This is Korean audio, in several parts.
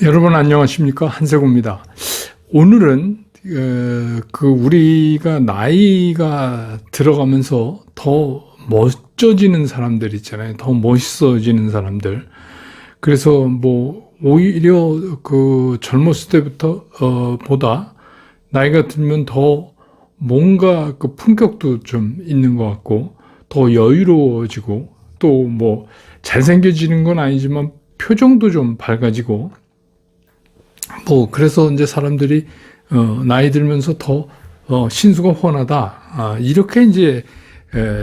여러분 안녕하십니까, 한세구입니다. 오늘은 우리가 나이가 들어가면서 더 멋져지는 사람들 있잖아요. 더 멋있어지는 사람들. 그래서 오히려 젊었을 때부터 보다 나이가 들면 더 뭔가 품격도 좀 있는 것 같고 더 여유로워지고 또 잘생겨지는 건 아니지만 표정도 좀 밝아지고 그래서 이제 사람들이 나이 들면서 더 신수가 훤하다, 이렇게 이제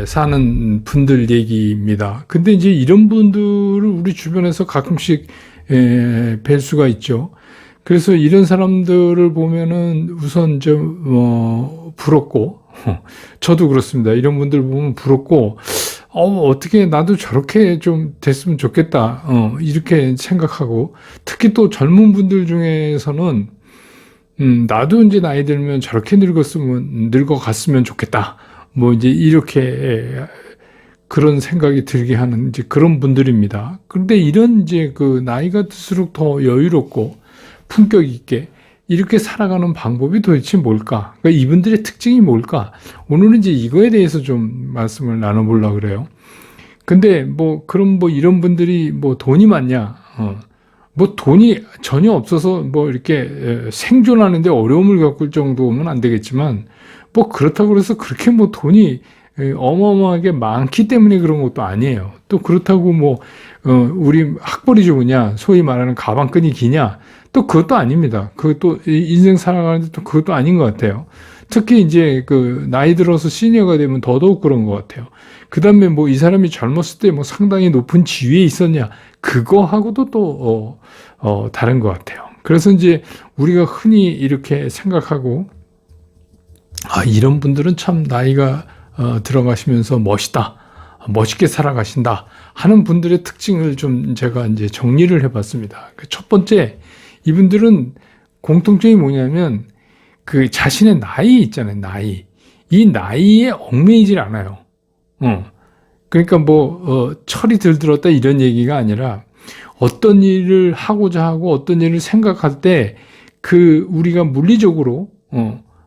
사는 분들 얘기입니다. 근데 이제 이런 분들을 우리 주변에서 가끔씩 뵐 수가 있죠. 그래서 이런 사람들을 보면은 우선 좀 부럽고 저도 그렇습니다. 이런 분들 보면 부럽고 어떻게 나도 저렇게 좀 됐으면 좋겠다, 이렇게 생각하고, 특히 또 젊은 분들 중에서는 나도 이제 나이 들면 저렇게 늙어갔으면 좋겠다, 이제 이렇게 그런 생각이 들게 하는 이제 그런 분들입니다. 그런데 이런 이제 나이가 들수록 더 여유롭고 품격 있게 이렇게 살아가는 방법이 도대체 뭘까? 그러니까 이분들의 특징이 뭘까? 오늘은 이제 이거에 대해서 좀 말씀을 나눠보려고 그래요. 근데 그럼 이런 분들이 돈이 많냐? 돈이 전혀 없어서 이렇게 생존하는데 어려움을 겪을 정도면 안 되겠지만, 그렇다고 해서 그렇게 돈이 어마어마하게 많기 때문에 그런 것도 아니에요. 또 그렇다고 우리 학벌이 좋으냐? 소위 말하는 가방끈이 기냐? 또 그것도 아닙니다. 그것도 인생 살아가는데 또 그것도 아닌 것 같아요. 특히 이제 나이 들어서 시니어가 되면 더더욱 그런 것 같아요. 그 다음에 이 사람이 젊었을 때 상당히 높은 지위에 있었냐? 그거하고도 또 다른 것 같아요. 그래서 이제 우리가 흔히 이렇게 생각하고, 이런 분들은 참 나이가 들어가시면서 멋있게 살아가신다 하는 분들의 특징을 좀 제가 이제 정리를 해봤습니다. 첫 번째, 이분들은 공통점이 뭐냐면 자신의 나이 있잖아요. 나이. 이 나이에 얽매이질 않아요. 그러니까 철이 들들었다 이런 얘기가 아니라 어떤 일을 하고자 하고 어떤 일을 생각할 때 우리가 물리적으로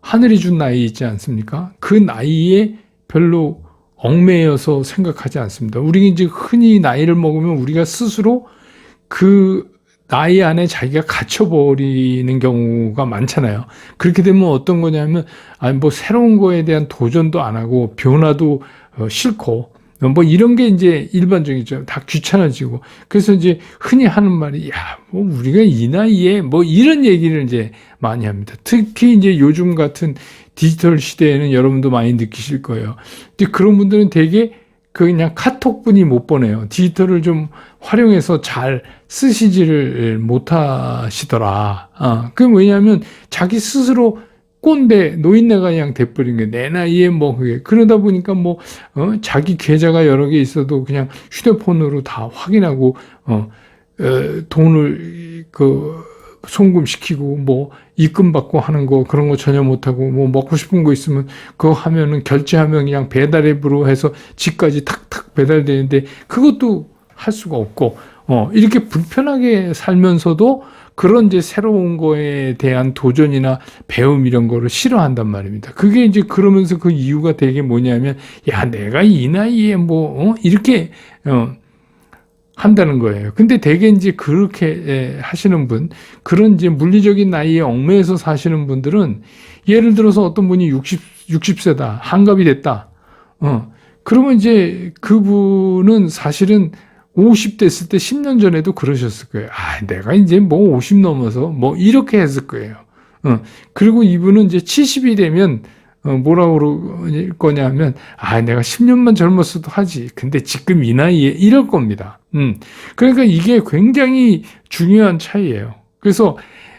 하늘이 준 나이 있지 않습니까? 그 나이에 별로 얽매여서 생각하지 않습니다. 우리가 이제 흔히 나이를 먹으면 우리가 스스로 나이 안에 자기가 갇혀버리는 경우가 많잖아요. 그렇게 되면 어떤 거냐면, 새로운 거에 대한 도전도 안 하고, 변화도 싫고, 이런 게 이제 일반적이죠. 다 귀찮아지고. 그래서 이제 흔히 하는 말이, 우리가 이 나이에, 이런 얘기를 이제 많이 합니다. 특히 이제 요즘 같은 디지털 시대에는 여러분도 많이 느끼실 거예요. 근데 그런 분들은 되게 그냥 카톡뿐이 못 보내요. 디지털을 좀 활용해서 잘 쓰시지를 못하시더라. 왜냐하면 자기 스스로 꼰대, 노인네가 그냥 돼버린 게 내 나이에 그게. 그러다 보니까 자기 계좌가 여러 개 있어도 그냥 휴대폰으로 다 확인하고, 돈을 송금시키고 입금받고 하는 거 그런 거 전혀 못하고 먹고 싶은 거 있으면 그거 하면은 결제하면 그냥 배달 앱으로 해서 집까지 탁탁 배달되는데 그것도 할 수가 없고 이렇게 불편하게 살면서도 그런 이제 새로운 거에 대한 도전이나 배움 이런 거를 싫어한단 말입니다. 그게 이제 그러면서 그 이유가 되게 뭐냐면 내가 이 나이에 이렇게 한다는 거예요. 근데 대개 이제 그렇게 하시는 분, 그런 이제 물리적인 나이에 얽매여서 사시는 분들은 예를 들어서 어떤 분이 60세다, 한갑이 됐다. 그러면 이제 그분은 사실은 50 됐을 때 10년 전에도 그러셨을 거예요. 내가 이제 50 넘어서 이렇게 했을 거예요. 그리고 이분은 이제 70이 되면 뭐라고 그럴 거냐면 내가 10년만 젊었어도 하지. 근데 지금 이 나이에 이럴 겁니다. 그러니까 이게 굉장히 중요한 차이예요. 그래서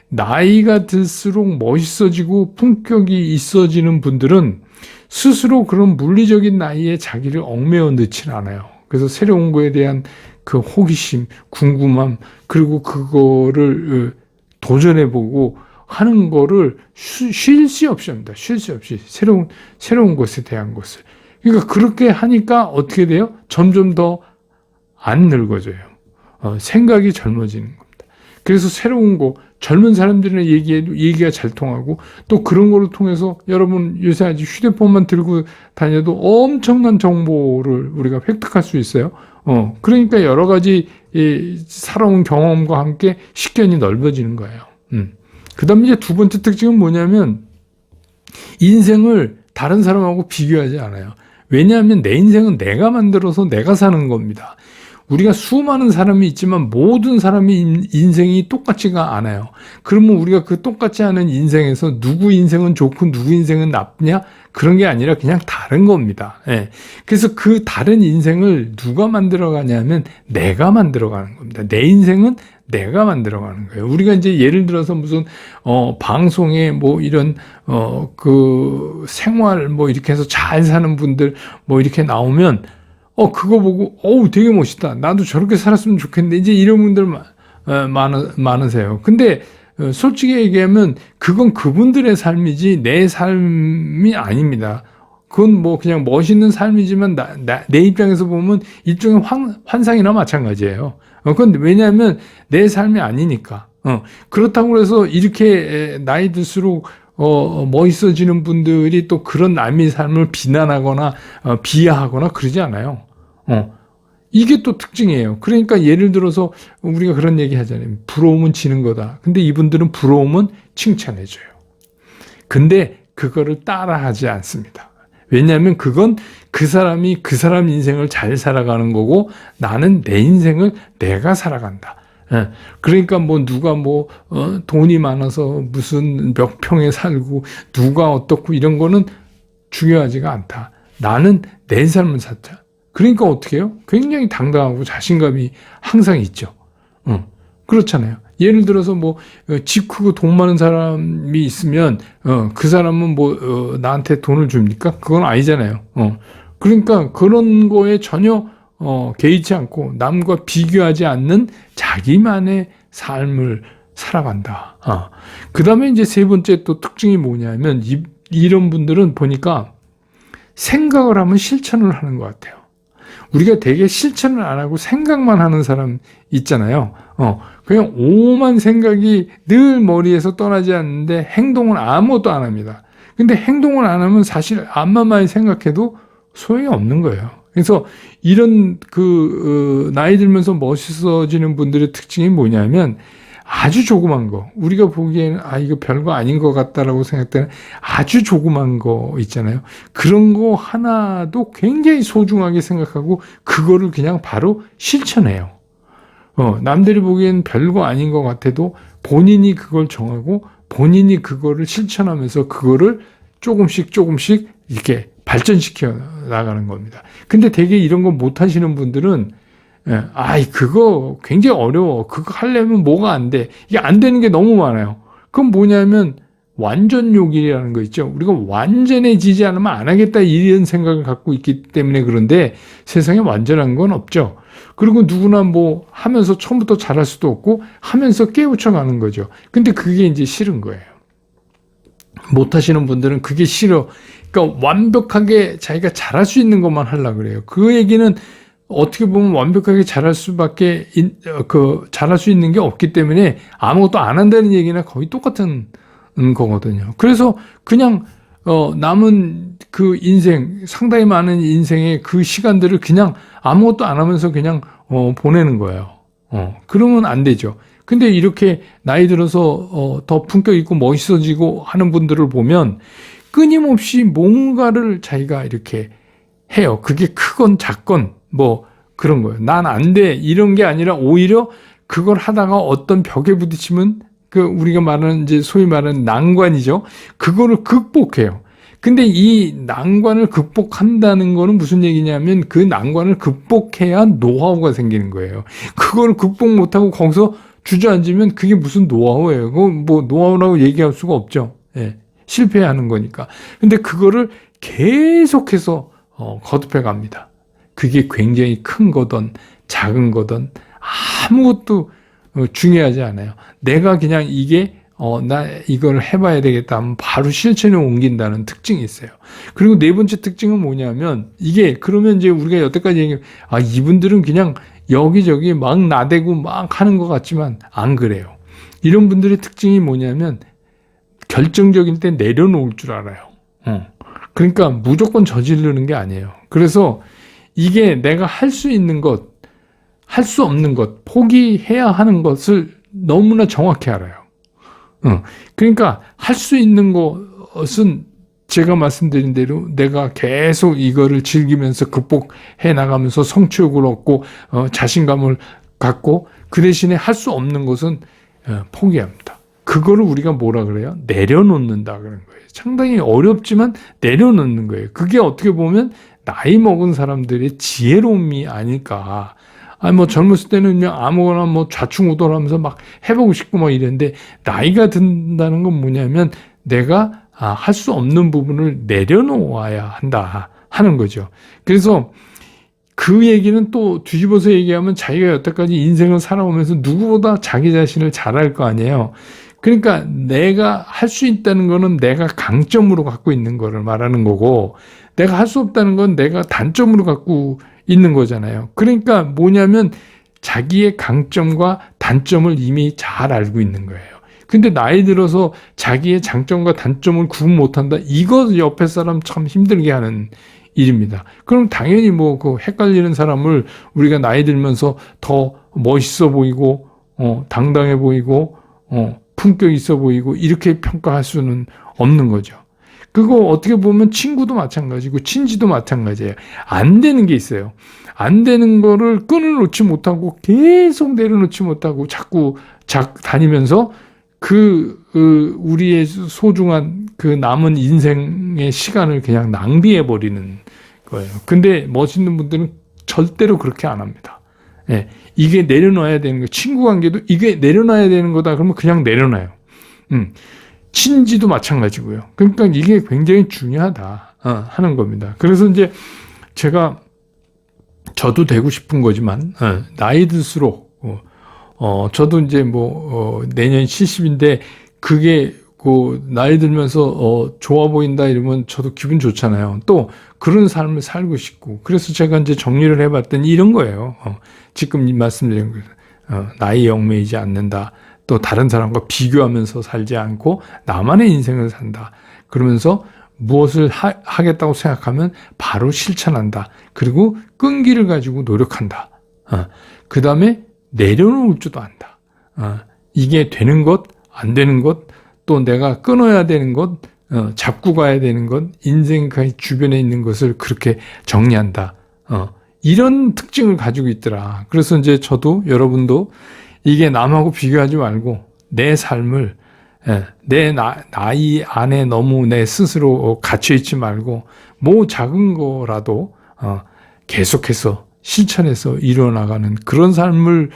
나이가 들수록 멋있어지고 품격이 있어지는 분들은 스스로 그런 물리적인 나이에 자기를 얽매여 넣지는 않아요. 그래서 새로운 거에 대한 그 호기심, 궁금함, 그리고 그거를 도전해보고 하는 거를 쉴 새 없이 합니다. 쉴 새 없이. 새로운 것에 대한 것을. 그러니까 그렇게 하니까 어떻게 돼요? 점점 더 안 늙어져요. 생각이 젊어지는 겁니다. 그래서 새로운 거, 젊은 사람들이랑 얘기해도 얘기가 잘 통하고, 또 그런 거를 통해서 여러분 요새 아직 휴대폰만 들고 다녀도 엄청난 정보를 우리가 획득할 수 있어요. 그러니까 여러 가지 살아온 경험과 함께 식견이 넓어지는 거예요. 그 다음에 이제 두 번째 특징은 뭐냐면, 인생을 다른 사람하고 비교하지 않아요. 왜냐하면 내 인생은 내가 만들어서 내가 사는 겁니다. 우리가 수많은 사람이 있지만 모든 사람의 인생이 똑같지가 않아요. 그러면 우리가 그 똑같지 않은 인생에서 누구 인생은 좋고 누구 인생은 나쁘냐? 그런 게 아니라 그냥 다른 겁니다. 예. 그래서 그 다른 인생을 누가 만들어가냐면 내가 만들어가는 겁니다. 내 인생은 내가 만들어가는 거예요. 우리가 이제 예를 들어서 무슨 방송에 뭐 이런 그 생활 뭐 이렇게 해서 잘 사는 분들 뭐 이렇게 나오면 그거 보고 어우 되게 멋있다. 나도 저렇게 살았으면 좋겠는데 이제 이런 분들 많으세요. 근데 솔직히 얘기하면 그건 그분들의 삶이지 내 삶이 아닙니다. 그건 뭐 그냥 멋있는 삶이지만 내 입장에서 보면 일종의 환상이나 마찬가지예요. 그건 왜냐하면 내 삶이 아니니까. 그렇다고 해서 이렇게 나이 들수록 멋있어지는 분들이 또 그런 남의 삶을 비난하거나 비하하거나 그러지 않아요. 이게 또 특징이에요. 그러니까 예를 들어서 우리가 그런 얘기 하잖아요. 부러움은 지는 거다. 근데 이분들은 부러움은 칭찬해줘요. 근데 그거를 따라하지 않습니다. 왜냐하면 그건 그 사람이 그 사람 인생을 잘 살아가는 거고 나는 내 인생을 내가 살아간다. 그러니까 뭐 누가 뭐 돈이 많아서 무슨 몇 평에 살고 누가 어떻고 이런 거는 중요하지가 않다. 나는 내 삶을 살자. 그러니까 어떻게 해요? 굉장히 당당하고 자신감이 항상 있죠. 그렇잖아요. 예를 들어서 뭐 집 크고 돈 많은 사람이 있으면 그 사람은 뭐 나한테 돈을 줍니까? 그건 아니잖아요. 그러니까 그런 거에 전혀 개의치 않고 남과 비교하지 않는 자기만의 삶을 살아간다. 그 다음에 이제 세 번째 또 특징이 뭐냐면 이런 분들은 보니까 생각을 하면 실천을 하는 것 같아요. 우리가 되게 실천을 안 하고 생각만 하는 사람 있잖아요. 그냥 오만 생각이 늘 머리에서 떠나지 않는데 행동은 아무것도 안 합니다. 근데 행동을 안 하면 사실 암만 많이 생각해도 소용이 없는 거예요. 그래서 이런 나이 들면서 멋있어지는 분들의 특징이 뭐냐면 아주 조그만 거, 우리가 보기에는 이거 별거 아닌 것 같다라고 생각되는 아주 조그만 거 있잖아요. 그런 거 하나도 굉장히 소중하게 생각하고 그거를 그냥 바로 실천해요. 남들이 보기엔 별거 아닌 것 같아도 본인이 그걸 정하고 본인이 그거를 실천하면서 그거를 조금씩 이렇게 발전시켜 나가는 겁니다. 근데 되게 이런 거 못 하시는 분들은 그거 굉장히 어려워. 그거 하려면 뭐가 안 돼. 이게 안 되는 게 너무 많아요. 그건 뭐냐면 완전욕이라는 거 있죠. 우리가 완전해지지 않으면 안 하겠다 이런 생각을 갖고 있기 때문에 그런데 세상에 완전한 건 없죠. 그리고 누구나 뭐 하면서 처음부터 잘할 수도 없고 하면서 깨우쳐 가는 거죠. 근데 그게 이제 싫은 거예요. 못 하시는 분들은 그게 싫어. 그러니까 완벽하게 자기가 잘할 수 있는 것만 하려고 그래요. 그 얘기는 어떻게 보면 완벽하게 잘할 수밖에 잘할 수 있는 게 없기 때문에 아무것도 안 한다는 얘기나 거의 똑같은 거거든요. 그래서 그냥 남은 그 인생 상당히 많은 인생의 그 시간들을 그냥 아무것도 안 하면서 그냥 보내는 거예요. 그러면 안 되죠. 근데 이렇게 나이 들어서 더 품격 있고 멋있어지고 하는 분들을 보면 끊임없이 뭔가를 자기가 이렇게 해요. 그게 크건 작건 뭐 그런 거예요. 난 안 돼 이런 게 아니라 오히려 그걸 하다가 어떤 벽에 부딪히면 우리가 말하는 이제 소위 말하는 난관이죠. 그거를 극복해요. 근데 이 난관을 극복한다는 거는 무슨 얘기냐면 그 난관을 극복해야 노하우가 생기는 거예요. 그걸 극복 못하고 거기서 주저앉으면 그게 무슨 노하우예요. 그거 뭐 노하우라고 얘기할 수가 없죠. 예, 실패하는 거니까. 근데 그거를 계속해서 거듭해 갑니다. 그게 굉장히 큰 거든 작은 거든 아무것도 중요하지 않아요. 내가 그냥 이게 나 이걸 해봐야 되겠다 하면 바로 실천에 옮긴다는 특징이 있어요. 그리고 네 번째 특징은 뭐냐면 이게 그러면 이제 우리가 여태까지 얘기한 이분들은 그냥 여기저기 막 나대고 막 하는 것 같지만 안 그래요. 이런 분들의 특징이 뭐냐면 결정적일 때 내려놓을 줄 알아요. 그러니까 무조건 저지르는 게 아니에요. 그래서 이게 내가 할 수 있는 것, 할 수 없는 것, 포기해야 하는 것을 너무나 정확히 알아요. 그러니까 할 수 있는 것은 제가 말씀드린 대로 내가 계속 이거를 즐기면서 극복해 나가면서 성취욕을 얻고 자신감을 갖고, 그 대신에 할 수 없는 것은 포기합니다. 그거를 우리가 뭐라 그래요? 내려놓는다 그런 거예요. 상당히 어렵지만 내려놓는 거예요. 그게 어떻게 보면 나이 먹은 사람들의 지혜로움이 아닐까. 아니 뭐 젊었을 때는 그냥 아무거나 뭐 좌충우돌하면서 막 해보고 싶고 막 이랬는데, 나이가 든다는 건 뭐냐면 내가 할 수 없는 부분을 내려놓아야 한다 하는 거죠. 그래서 그 얘기는 또 뒤집어서 얘기하면 자기가 여태까지 인생을 살아오면서 누구보다 자기 자신을 잘 알 거 아니에요. 그러니까 내가 할 수 있다는 거는 내가 강점으로 갖고 있는 거를 말하는 거고, 내가 할 수 없다는 건 내가 단점으로 갖고 있는 거잖아요. 그러니까 뭐냐면 자기의 강점과 단점을 이미 잘 알고 있는 거예요. 근데 나이 들어서 자기의 장점과 단점을 구분 못한다? 이거 옆에 사람 참 힘들게 하는 일입니다. 그럼 당연히 뭐 그 헷갈리는 사람을 우리가 나이 들면서 더 멋있어 보이고 당당해 보이고 품격 있어 보이고 이렇게 평가할 수는 없는 거죠. 그거 어떻게 보면 친구도 마찬가지고 친지도 마찬가지예요. 안 되는 게 있어요. 안 되는 거를 끊어놓지 못하고 계속 내려놓지 못하고 자꾸 다니면서 우리의 소중한 그 남은 인생의 시간을 그냥 낭비해 버리는 거예요. 근데 멋있는 분들은 절대로 그렇게 안 합니다. 예, 이게 내려놔야 되는 거. 친구 관계도 이게 내려놔야 되는 거다 그러면 그냥 내려놔요. 친지도 마찬가지고요. 그러니까 이게 굉장히 중요하다 하는 겁니다. 그래서 이제 저도 되고 싶은 거지만 나이 들수록 저도 이제 내년 70인데 그게 나이 들면서 좋아 보인다 이러면 저도 기분 좋잖아요. 또 그런 삶을 살고 싶고, 그래서 제가 이제 정리를 해봤더니 이런 거예요. 지금 말씀드린 거, 나이 얽매이지 않는다. 또 다른 사람과 비교하면서 살지 않고 나만의 인생을 산다. 그러면서 무엇을 하겠다고 생각하면 바로 실천한다. 그리고 끈기를 가지고 노력한다. 그 다음에 내려놓을 줄도 안다. 이게 되는 것, 안 되는 것, 또 내가 끊어야 되는 것, 잡고 가야 되는 것, 인생 주변에 있는 것을 그렇게 정리한다. 이런 특징을 가지고 있더라. 그래서 이제 저도 여러분도 이게 남하고 비교하지 말고 내 삶을 내 나이 안에 너무 내 스스로 갇혀있지 말고 뭐 작은 거라도 계속해서 실천해서 이루어나가는 그런 삶을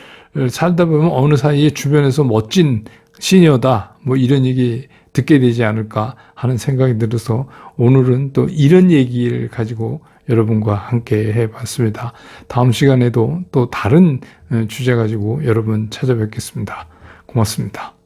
살다 보면 어느 사이에 주변에서 멋진 시니어다 뭐 이런 얘기 듣게 되지 않을까 하는 생각이 들어서 오늘은 또 이런 얘기를 가지고 여러분과 함께 해봤습니다. 다음 시간에도 또 다른 주제 가지고 여러분 찾아뵙겠습니다. 고맙습니다.